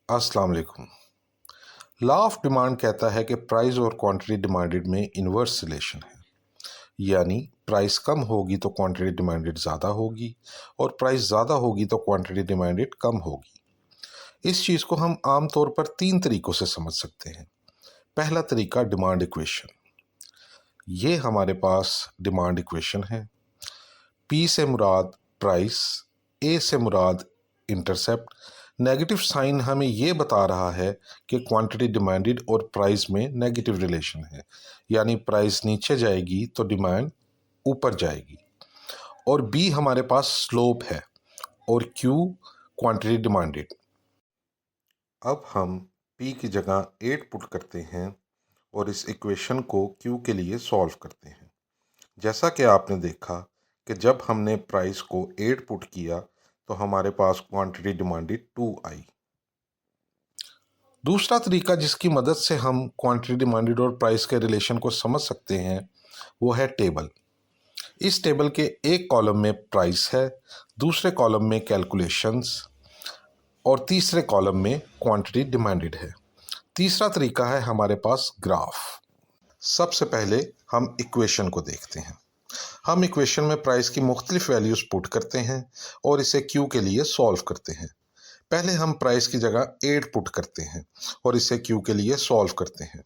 अस्सलाम वालेकुम। Law of demand कहता है कि प्राइस और क्वांटिटी डिमांडेड में इन्वर्स रिलेशन है, यानी प्राइस कम होगी तो क्वांटिटी डिमांडेड ज़्यादा होगी और प्राइस ज़्यादा होगी तो क्वांटिटी डिमांडेड कम होगी। इस चीज़ को हम आम तौर पर तीन तरीक़ों से समझ सकते हैं। पहला तरीका डिमांड इक्वेशन। ये हमारे पास डिमांड इक्वेशन है। पी से मुराद प्राइस, ए से मुराद इंटरसेप्ट, नेगेटिव साइन हमें ये बता रहा है कि क्वांटिटी डिमांडेड और प्राइस में नेगेटिव रिलेशन है, यानी प्राइस नीचे जाएगी तो डिमांड ऊपर जाएगी। और बी हमारे पास स्लोप है और क्यू क्वांटिटी डिमांडेड। अब हम पी की जगह 8 पुट करते हैं और इस इक्वेशन को क्यू के लिए सॉल्व करते हैं। जैसा कि आपने देखा कि जब हमने प्राइस को 8 पुट किया तो हमारे पास क्वांटिटी डिमांडेड 2 आई। दूसरा तरीका जिसकी मदद से हम क्वांटिटी डिमांडेड और प्राइस के रिलेशन को समझ सकते हैं वो है टेबल। इस टेबल के एक कॉलम में प्राइस है, दूसरे कॉलम में कैलकुलेशंस और तीसरे कॉलम में क्वांटिटी डिमांडेड है। तीसरा तरीका है हमारे पास ग्राफ। सबसे पहले हम इक्वेशन को देखते हैं। हम इक्वेशन में प्राइस की मुख्तलिफ वैल्यूज़ पुट करते हैं और इसे क्यू के लिए सॉल्व करते हैं। पहले हम प्राइस की जगह 8 पुट करते हैं और इसे क्यू के लिए सॉल्व करते हैं।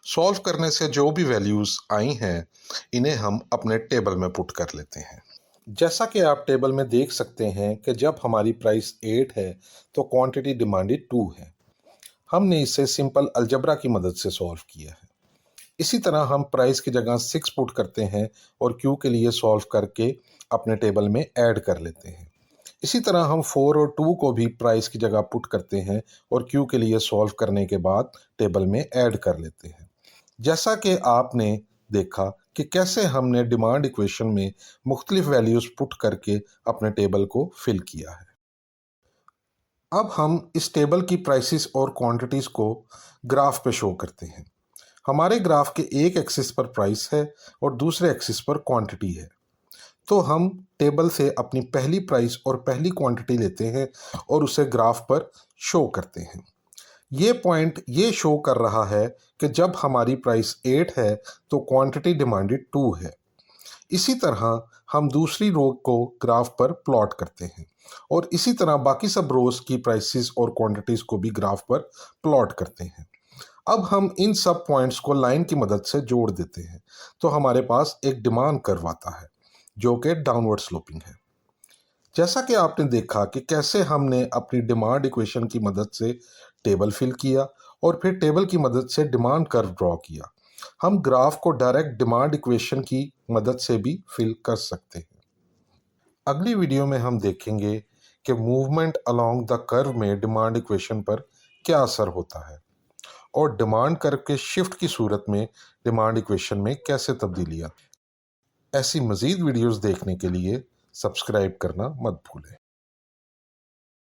सॉल्व करने से जो भी वैल्यूज़ आई हैं इन्हें हम अपने टेबल में पुट कर लेते हैं। जैसा कि आप टेबल में देख सकते हैं कि जब हमारी प्राइस 8 है तो क्वांटिटी डिमांडेड 2 है। हमने इसे सिंपल अलजबरा की मदद से सॉल्व किया है। इसी तरह हम प्राइस की जगह 6 पुट करते हैं और क्यू के लिए सॉल्व करके अपने टेबल में ऐड कर लेते हैं। इसी तरह हम 4 और 2 को भी प्राइस की जगह पुट करते हैं और क्यू के लिए सॉल्व करने के बाद टेबल में ऐड कर लेते हैं। जैसा कि आपने देखा कि कैसे हमने डिमांड इक्वेशन में मुख्तलिफ वैल्यूज़ पुट करके अपने टेबल को फिल किया है। अब हम इस टेबल की प्राइसेस और क्वांटिटीज़ को ग्राफ पे शो करते हैं। हमारे ग्राफ के एक एक्सिस पर प्राइस है और दूसरे एक्सिस पर क्वांटिटी है। तो हम टेबल से अपनी पहली प्राइस और पहली क्वांटिटी लेते हैं और उसे ग्राफ पर शो करते हैं। ये पॉइंट ये शो कर रहा है कि जब हमारी प्राइस 8 है तो क्वांटिटी डिमांडेड 2 है। इसी तरह हम दूसरी रो को ग्राफ पर प्लॉट करते हैं और इसी तरह बाकी सब रोज की प्राइसेस और क्वांटिटीज़ को भी ग्राफ पर प्लॉट करते हैं। अब हम इन सब पॉइंट्स को लाइन की मदद से जोड़ देते हैं तो हमारे पास एक डिमांड कर्व आता है जो कि डाउनवर्ड स्लोपिंग है। जैसा कि आपने देखा कि कैसे हमने अपनी डिमांड इक्वेशन की मदद से टेबल फिल किया और फिर टेबल की मदद से डिमांड कर्व ड्रॉ किया। हम ग्राफ को डायरेक्ट डिमांड इक्वेशन की मदद से भी फिल कर सकते हैं। अगली वीडियो में हम देखेंगे कि मूवमेंट अलोंग द कर्व में डिमांड इक्वेशन पर क्या असर होता है और डिमांड कर्व के शिफ्ट की सूरत में डिमांड इक्वेशन में कैसे तब्दीली आती है। ऐसी मज़ीद वीडियोस देखने के लिए सब्सक्राइब करना मत भूलें।